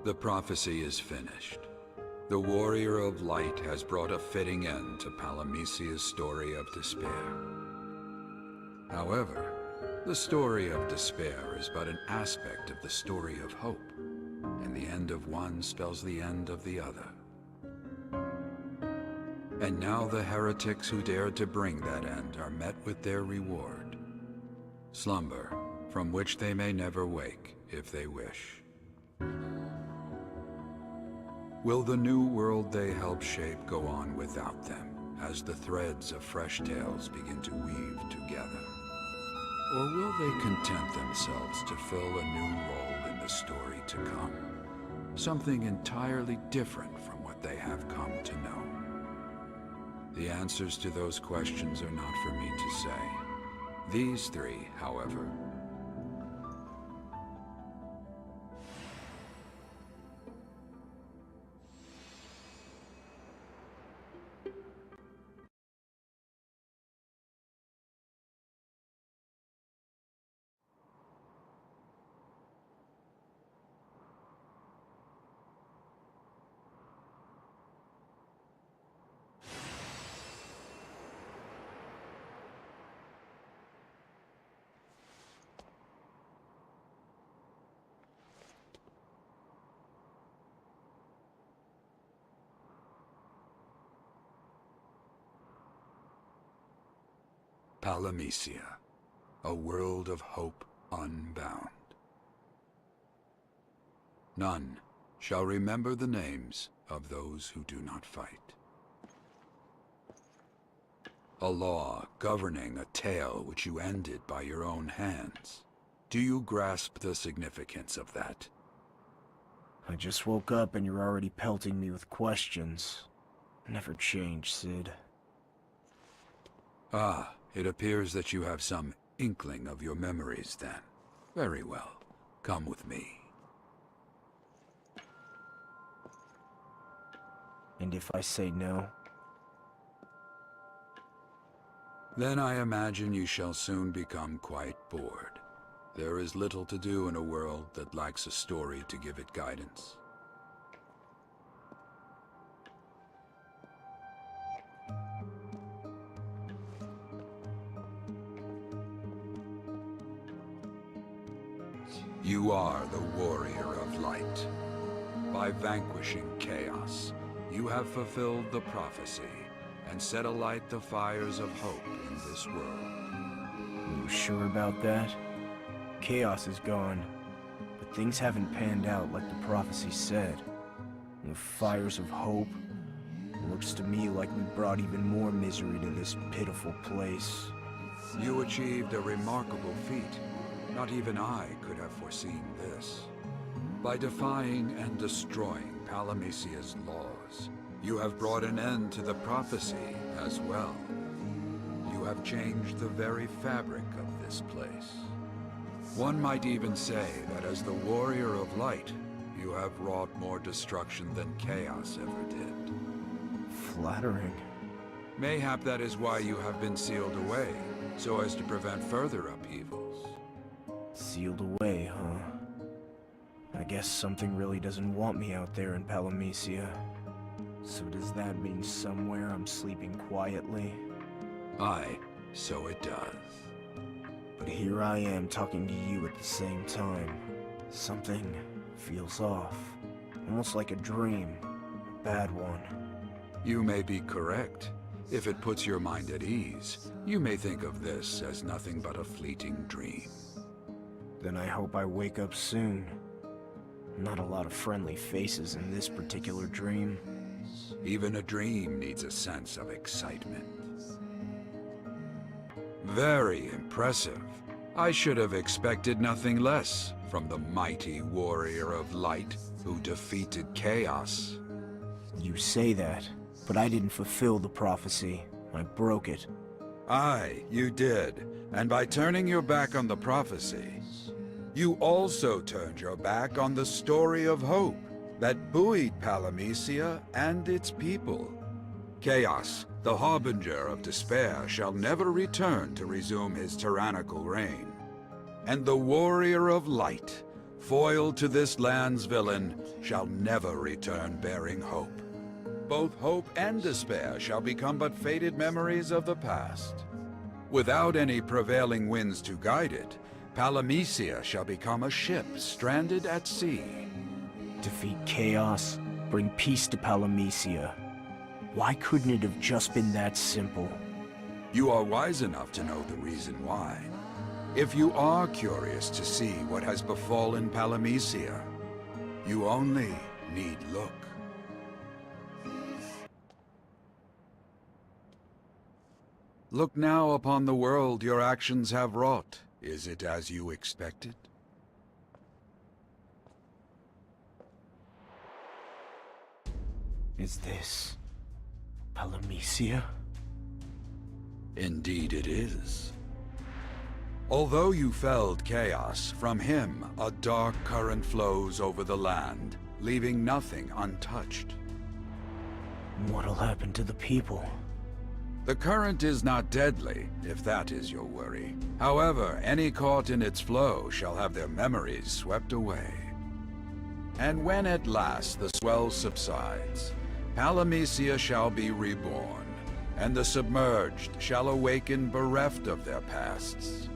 The prophecy is finished. The Warrior of Light has brought a fitting end to Palamecia's story of despair. However, the story of despair is but an aspect of the story of hope, and the end of one spells the end of the other. And now the heretics who dared to bring that end are met with their reward. Slumber, from which they may never wake, if they wish. Will the new world they help shape go on without them, as the threads of fresh tales begin to weave together? Or will they content themselves to fill a new role in the story to come? Something entirely different from what they have come to know. The answers to those questions are not for me to say. These three, however, Palamecia, a world of hope unbound. None shall remember the names of those who do not fight. A law governing a tale which you ended by your own hands. Do you grasp the significance of that? I just woke up and you're already pelting me with questions. Never change, Sid. Ah, it appears that you have some inkling of your memories then. Very well. Come with me. And if I say no? Then I imagine you shall soon become quite bored. There is little to do in a world that lacks a story to give it guidance. You are the Warrior of Light. By vanquishing chaos, you have fulfilled the prophecy and set alight the fires of hope in this world. Are you sure about that? Chaos is gone, but things haven't panned out like the prophecy said. And the fires of hope, it looks to me like we brought even more misery to this pitiful place. You achieved a remarkable feat. Not even I could have foreseen this. By defying and destroying Palamecia's laws, you have brought an end to the prophecy as well. You have changed the very fabric of this place. One might even say that as the Warrior of Light, you have wrought more destruction than chaos ever did. Flattering. Mayhap that is why you have been sealed away, so as to prevent further upheavals. Sealed away, huh? I guess something really doesn't want me out there in Palamecia. So does that mean somewhere I'm sleeping quietly? Aye, so it does. But here I am talking to you at the same time. Something feels off. Almost like a dream. A bad one. You may be correct. If it puts your mind at ease, you may think of this as nothing but a fleeting dream. Then I hope I wake up soon. Not a lot of friendly faces in this particular dream. Even a dream needs a sense of excitement. Very impressive. I should have expected nothing less from the mighty Warrior of Light who defeated chaos. You say that, but I didn't fulfill the prophecy. I broke it. Aye, you did. And by turning your back on the prophecy, you also turned your back on the story of hope that buoyed Palamecia and its people. Chaos, the harbinger of despair, shall never return to resume his tyrannical reign. And the Warrior of Light, foil to this land's villain, shall never return bearing hope. Both hope and despair shall become but faded memories of the past. Without any prevailing winds to guide it, Palamecia shall become a ship stranded at sea. Defeat chaos, bring peace to Palamecia. Why couldn't it have just been that simple? You are wise enough to know the reason why. If you are curious to see what has befallen Palamecia, you only need look. Look now upon the world your actions have wrought. Is it as you expected? Is this Palamecia? Indeed it is. Although you felled chaos, from him a dark current flows over the land, leaving nothing untouched. What'll happen to the people? The current is not deadly, if that is your worry. However, any caught in its flow shall have their memories swept away. And when at last the swell subsides, Palamecia shall be reborn, and the submerged shall awaken bereft of their pasts.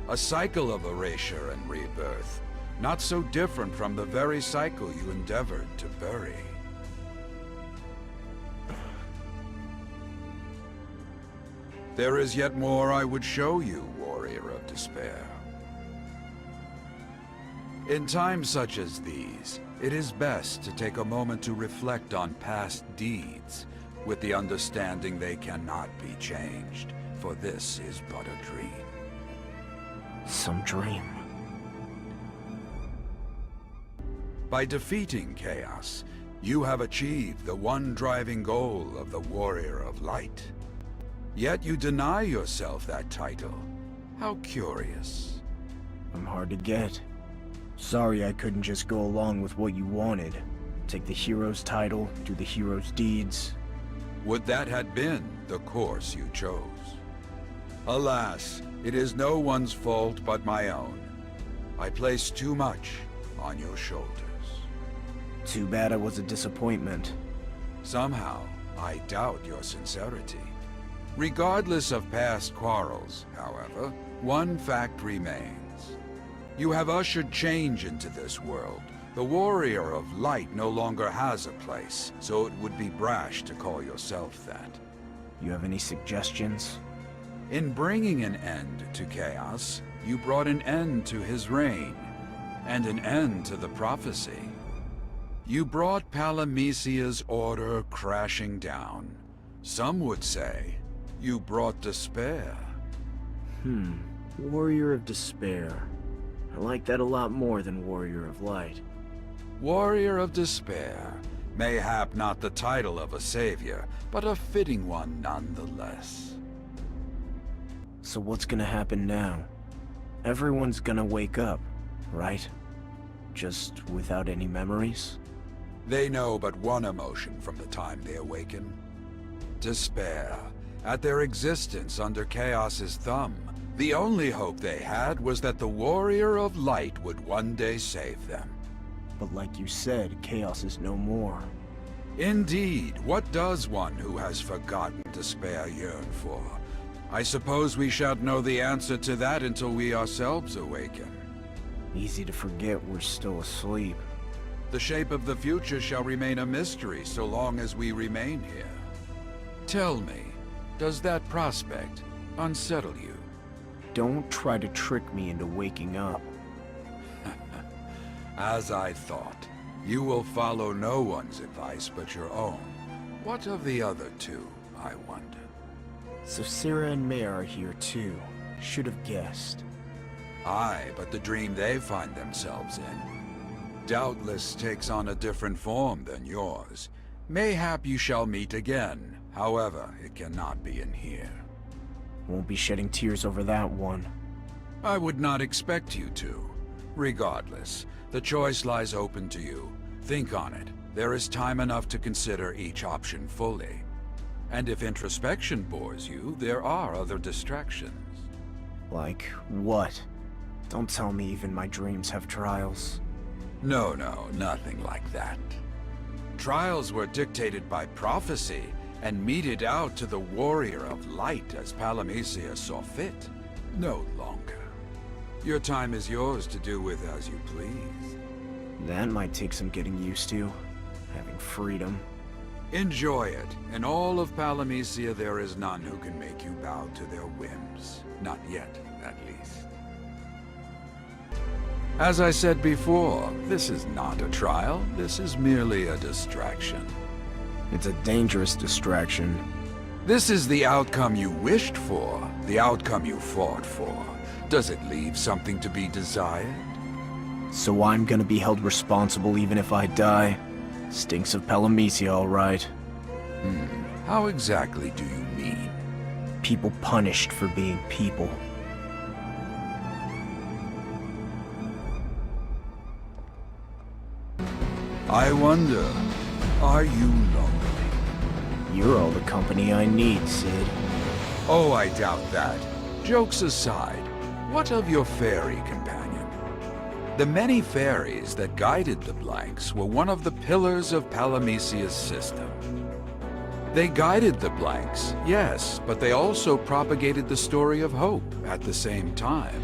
A cycle of erasure and rebirth, not so different from the very cycle you endeavored to bury. There is yet more I would show you, Warrior of Despair. In times such as these, it is best to take a moment to reflect on past deeds, with the understanding they cannot be changed, for this is but a dream. Some dream. By defeating chaos, you have achieved the one driving goal of the Warrior of Light. Yet you deny yourself that title. How curious. I'm hard to get. Sorry I couldn't just go along with what you wanted. Take the hero's title, do the hero's deeds. Would that had been the course you chose. Alas, it is no one's fault but my own. I placed too much on your shoulders. Too bad I was a disappointment. Somehow, I doubt your sincerity. Regardless of past quarrels, however, one fact remains. You have ushered change into this world. The Warrior of Light no longer has a place, so it would be brash to call yourself that. You have any suggestions? In bringing an end to chaos, you brought an end to his reign, and an end to the prophecy. You brought Palamecia's order crashing down. Some would say you brought despair. Warrior of Despair. I like that a lot more than Warrior of Light. Warrior of Despair, mayhap not the title of a savior, but a fitting one nonetheless. So what's gonna happen now? Everyone's gonna wake up, right? Just without any memories? They know but one emotion from the time they awaken. Despair. At their existence under Chaos's thumb, the only hope they had was that the Warrior of Light would one day save them. But like you said, Chaos is no more. Indeed, what does one who has forgotten despair yearn for? I suppose we shan't know the answer to that until we ourselves awaken. Easy to forget we're still asleep. The shape of the future shall remain a mystery so long as we remain here. Tell me, does that prospect unsettle you? Don't try to trick me into waking up. As I thought, you will follow no one's advice but your own. What of the other two, I wonder? So Sarah and May are here too. Should have guessed. Aye, but the dream they find themselves in doubtless takes on a different form than yours. Mayhap you shall meet again. However, it cannot be in here. Won't be shedding tears over that one. I would not expect you to. Regardless, the choice lies open to you. Think on it. There is time enough to consider each option fully. And if introspection bores you, there are other distractions. Like what? Don't tell me even my dreams have trials. No, nothing like that. Trials were dictated by prophecy and meted out to the warrior of light as Palamisia saw fit. No longer. Your time is yours to do with as you please. That might take some getting used to, having freedom. Enjoy it. In all of Palamisia, there is none who can make you bow to their whims. Not yet, at least. As I said before, this is not a trial. This is merely a distraction. It's a dangerous distraction. This is the outcome you wished for, the outcome you fought for. Does it leave something to be desired? So I'm gonna be held responsible even if I die? Stinks of Palamisia, all right. How exactly do you mean? People punished for being people. I wonder, are you lonely? You're all the company I need, Sid. Oh, I doubt that. Jokes aside, what of your fairy companion? The many fairies that guided the Blanks were one of the pillars of Palamisia's system. They guided the Blanks, yes, but they also propagated the story of hope at the same time.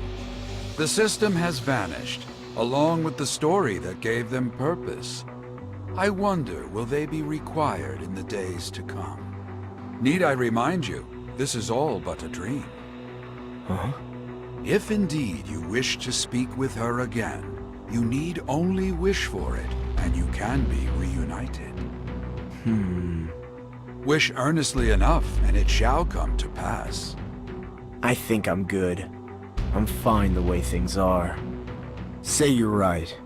The system has vanished, along with the story that gave them purpose. I wonder, will they be required in the days to come? Need I remind you, this is all but a dream. Huh? If indeed you wish to speak with her again, you need only wish for it, and you can be reunited. Wish earnestly enough, and it shall come to pass. I think I'm good. I'm fine the way things are. Say you're right.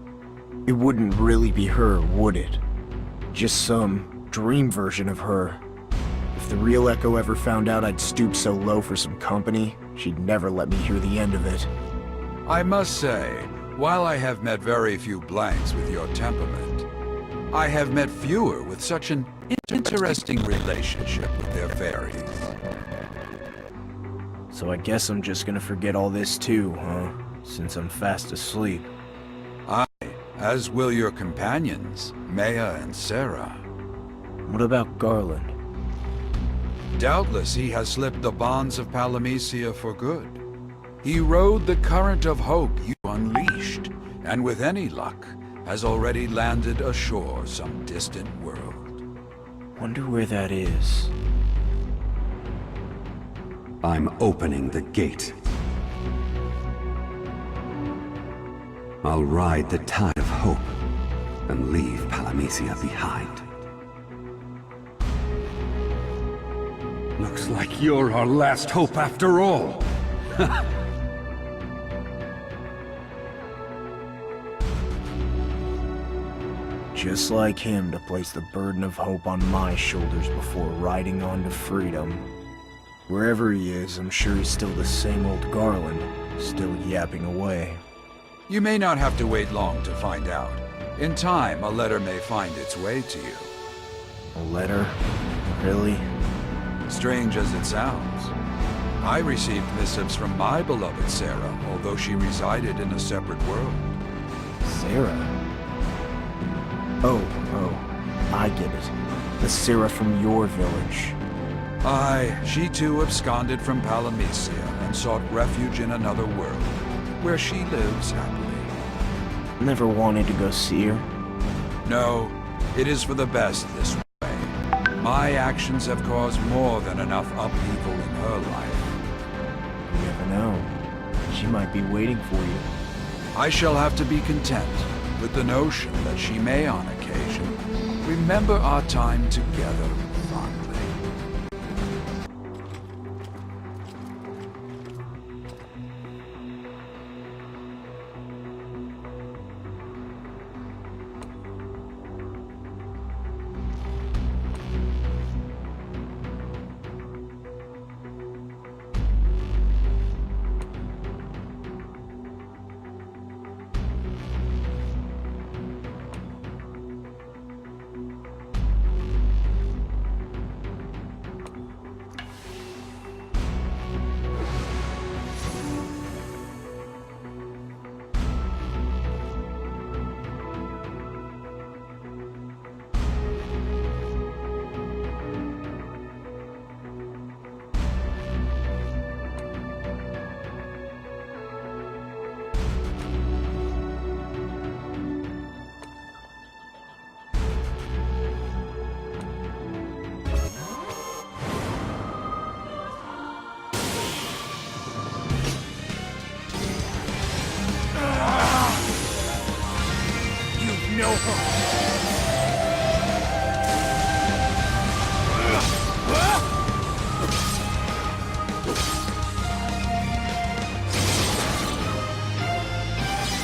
It wouldn't really be her, would it? Just some dream version of her. If the real Echo ever found out I'd stoop so low for some company, she'd never let me hear the end of it. I must say, while I have met very few Blanks with your temperament, I have met fewer with such an interesting relationship with their fairies. So I guess I'm just gonna forget all this too, huh? Since I'm fast asleep. As will your companions, Maya and Sarah. What about Garland? Doubtless he has slipped the bonds of Palamisia for good. He rode the current of hope you unleashed, and with any luck, has already landed ashore some distant world. Wonder where that is. I'm opening the gate. I'll ride the tide of hope and leave Palamisia behind. Looks like you're our last hope after all. Just like him to place the burden of hope on my shoulders before riding on to freedom. Wherever he is, I'm sure he's still the same old Garland, still yapping away. You may not have to wait long to find out. In time, a letter may find its way to you. A letter? Really? Strange as it sounds. I received missives from my beloved Sarah, although she resided in a separate world. Sarah? Oh, I get it. The Sarah from your village. Aye, she too absconded from Palamisia and sought refuge in another world, where she lives happily. Never wanted to go see her? No, it is for the best this way. My actions have caused more than enough upheaval in her life. You never know. She might be waiting for you. I shall have to be content with the notion that she may, on occasion, remember our time together fondly.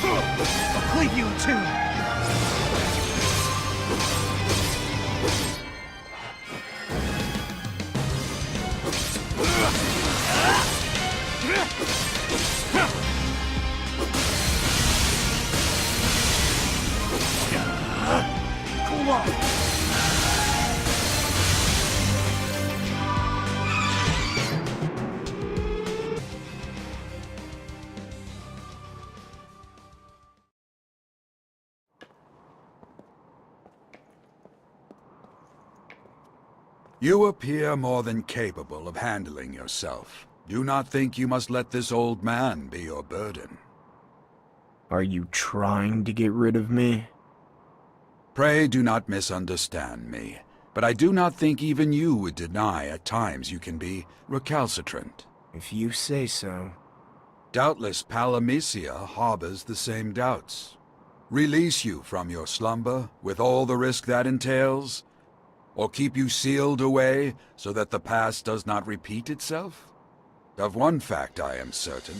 I'll cleave you in two! Cool off! You appear more than capable of handling yourself. Do not think you must let this old man be your burden. Are you trying to get rid of me? Pray do not misunderstand me, but I do not think even you would deny at times you can be recalcitrant. If you say so. Doubtless Palamisia harbors the same doubts. Release you from your slumber, with all the risk that entails? Or keep you sealed away, so that the past does not repeat itself? Of one fact I am certain.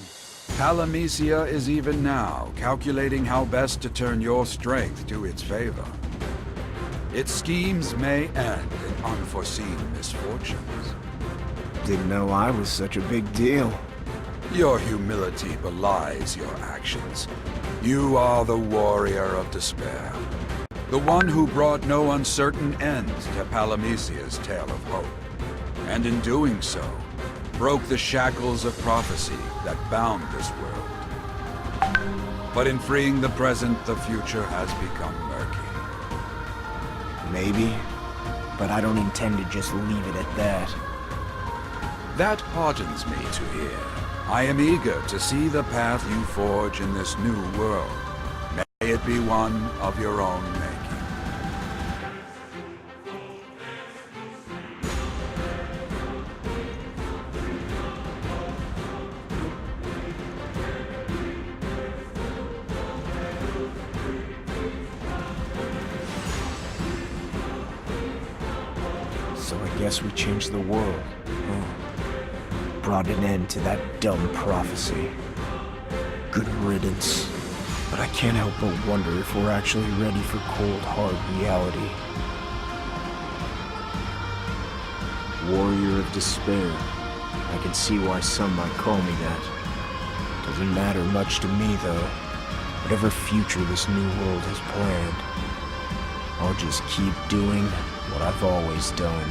Palamisia is even now calculating how best to turn your strength to its favor. Its schemes may end in unforeseen misfortunes. Didn't know I was such a big deal. Your humility belies your actions. You are the warrior of despair. The one who brought no uncertain end to Palamisia's tale of hope. And in doing so, broke the shackles of prophecy that bound this world. But in freeing the present, the future has become murky. Maybe, but I don't intend to just leave it at that. That heartens me to hear. I am eager to see the path you forge in this new world. May it be one of your own making. So I guess we changed the world. Brought an end to that dumb prophecy. Good riddance. But I can't help but wonder if we're actually ready for cold, hard reality. Warrior of despair. I can see why some might call me that. Doesn't matter much to me, though. Whatever future this new world has planned, I'll just keep doing what I've always done.